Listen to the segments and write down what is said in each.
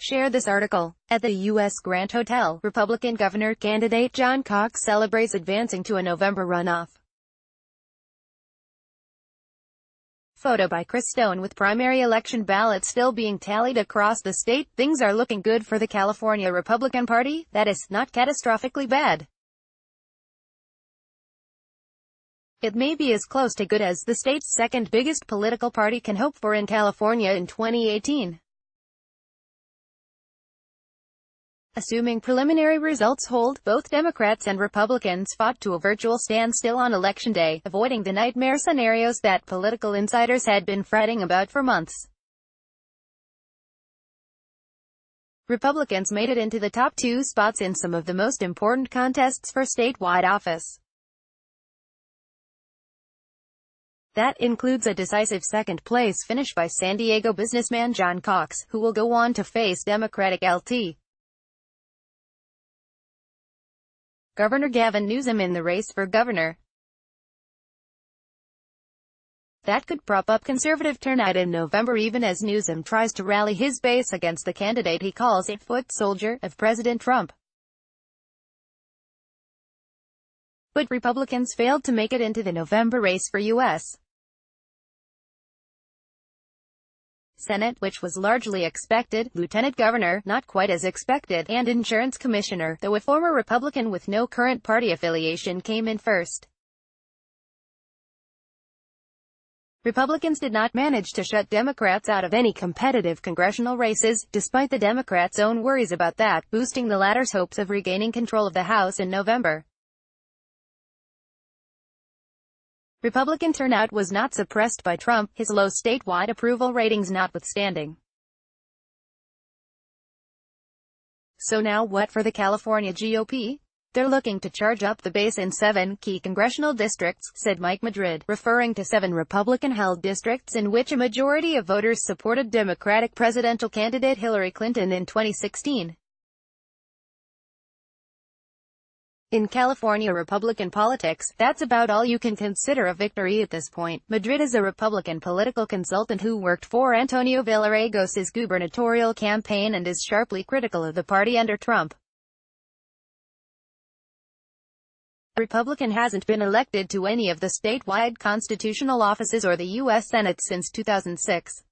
Share this article. At the U.S. Grant Hotel, Republican governor candidate John Cox celebrates advancing to a November runoff. Photo by Chris Stone. With primary election ballots still being tallied across the state, things are looking good for the California Republican Party. That is, not catastrophically bad. It may be as close to good as the state's second biggest political party can hope for in California in 2018. Assuming preliminary results hold, both Democrats and Republicans fought to a virtual standstill on Election Day, avoiding the nightmare scenarios that political insiders had been fretting about for months. Republicans made it into the top two spots in some of the most important contests for statewide office. That includes a decisive second-place finish by San Diego businessman John Cox, who will go on to face Democratic Lt. Governor Gavin Newsom in the race for governor. That could prop up conservative turnout in November, even as Newsom tries to rally his base against the candidate he calls a foot soldier of President Trump. But Republicans failed to make it into the November race for U.S. Senate, which was largely expected, Lieutenant Governor, not quite as expected, and Insurance Commissioner, though a former Republican with no current party affiliation came in first. Republicans did not manage to shut Democrats out of any competitive congressional races, despite the Democrats' own worries about that, boosting the latter's hopes of regaining control of the House in November. Republican turnout was not suppressed by Trump, his low statewide approval ratings notwithstanding. So now what for the California GOP? They're looking to charge up the base in 7 key congressional districts, said Mike Madrid, referring to 7 Republican-held districts in which a majority of voters supported Democratic presidential candidate Hillary Clinton in 2016. In California Republican politics, that's about all you can consider a victory at this point. Madrid is a Republican political consultant who worked for Antonio Villaraigo's gubernatorial campaign and is sharply critical of the party under Trump. A Republican hasn't been elected to any of the statewide constitutional offices or the U.S. Senate since 2006.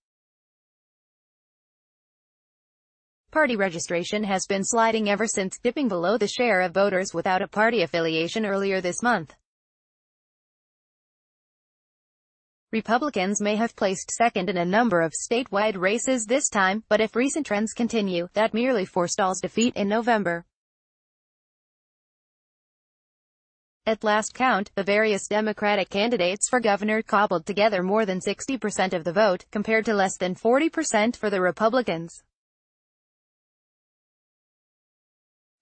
Party registration has been sliding ever since, dipping below the share of voters without a party affiliation earlier this month. Republicans may have placed second in a number of statewide races this time, but if recent trends continue, that merely forestalls defeat in November. At last count, the various Democratic candidates for governor cobbled together more than 60% of the vote, compared to less than 40% for the Republicans.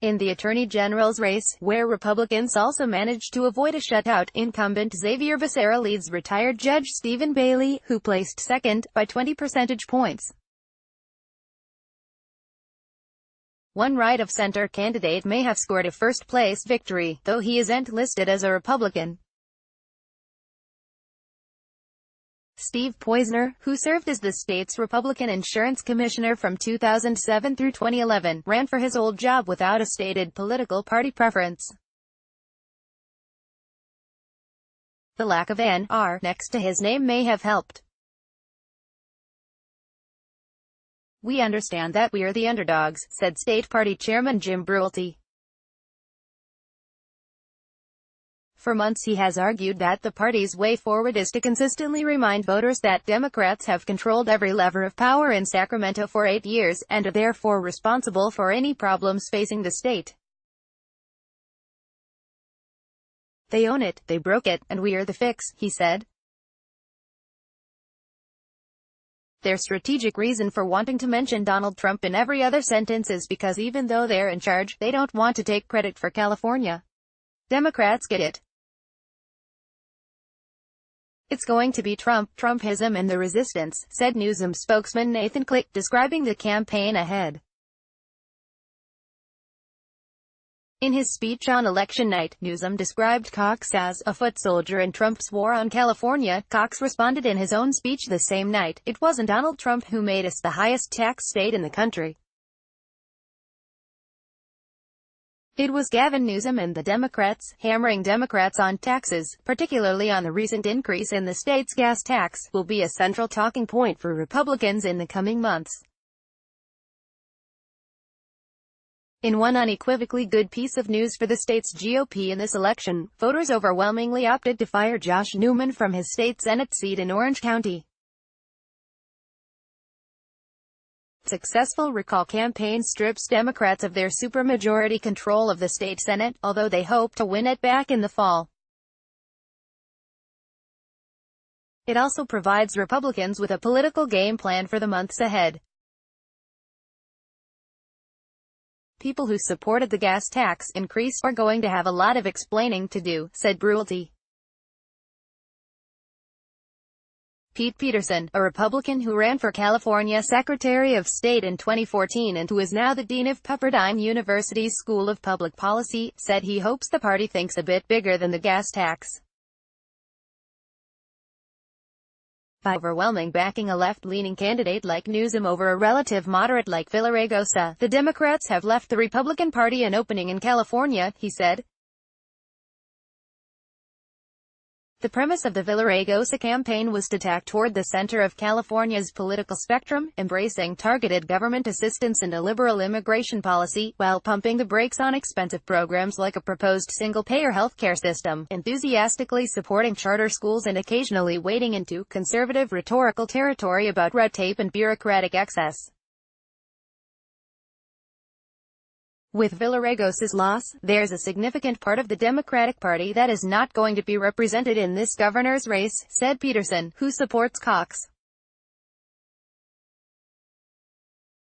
In the Attorney General's race, where Republicans also managed to avoid a shutout, incumbent Xavier Becerra leads retired Judge Stephen Bailey, who placed second, by 20 percentage points. One right-of-center candidate may have scored a first-place victory, though he isn't listed as a Republican. Steve Poizner, who served as the state's Republican insurance commissioner from 2007 through 2011, ran for his old job without a stated political party preference. The lack of an R next to his name may have helped. "We understand that we're the underdogs," said state party chairman Jim Brulte. For months he has argued that the party's way forward is to consistently remind voters that Democrats have controlled every lever of power in Sacramento for 8 years, and are therefore responsible for any problems facing the state. "They own it, they broke it, and we're the fix," he said. Their strategic reason for wanting to mention Donald Trump in every other sentence is because even though they're in charge, they don't want to take credit for California. Democrats get it. "It's going to be Trump, Trumpism and the resistance," said Newsom spokesman Nathan Click, describing the campaign ahead. In his speech on election night, Newsom described Cox as a foot soldier in Trump's war on California. Cox responded in his own speech the same night, "It wasn't Donald Trump who made us the highest tax state in the country. It was Gavin Newsom and the Democrats, hammering Democrats on taxes, particularly on the recent increase in the state's gas tax, will be a central talking point for Republicans in the coming months. In one unequivocally good piece of news for the state's GOP in this election, voters overwhelmingly opted to fire Josh Newman from his state Senate seat in Orange County. Successful recall campaign strips Democrats of their supermajority control of the state Senate, although they hope to win it back in the fall. It also provides Republicans with a political game plan for the months ahead. People who supported the gas tax increase are going to have a lot of explaining to do, said Brulte. Pete Peterson, a Republican who ran for California Secretary of State in 2014 and who is now the dean of Pepperdine University's School of Public Policy, said he hopes the party thinks a bit bigger than the gas tax. By overwhelming backing a left-leaning candidate like Newsom over a relative moderate like Villaraigosa, the Democrats have left the Republican Party an opening in California, he said. The premise of the Villaraigosa campaign was to tack toward the center of California's political spectrum, embracing targeted government assistance and a liberal immigration policy, while pumping the brakes on expensive programs like a proposed single-payer healthcare system, enthusiastically supporting charter schools and occasionally wading into conservative rhetorical territory about red tape and bureaucratic excess. With Villaraigosa's loss, there's a significant part of the Democratic Party that is not going to be represented in this governor's race, said Peterson, who supports Cox.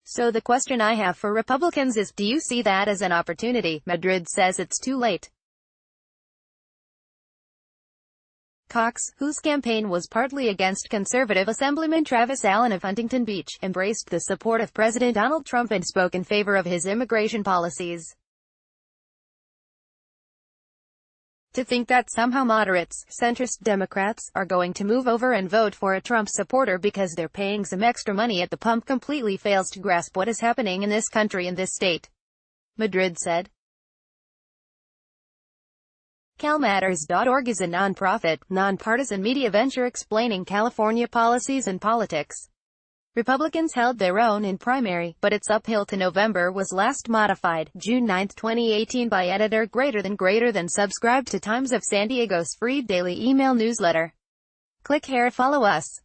So the question I have for Republicans is, do you see that as an opportunity? Madrid says it's too late. Cox, whose campaign was partly against conservative Assemblyman Travis Allen of Huntington Beach, embraced the support of President Donald Trump and spoke in favor of his immigration policies. To think that somehow moderates, centrist Democrats, are going to move over and vote for a Trump supporter because they're paying some extra money at the pump completely fails to grasp what is happening in this country and this state, Madrid said. CalMatters.org is a non-profit, non-partisan media venture explaining California policies and politics. Republicans held their own in primary, but its uphill to November was last modified, June 9, 2018 by editor greater than subscribe to Times of San Diego's free daily email newsletter. Click here to follow us.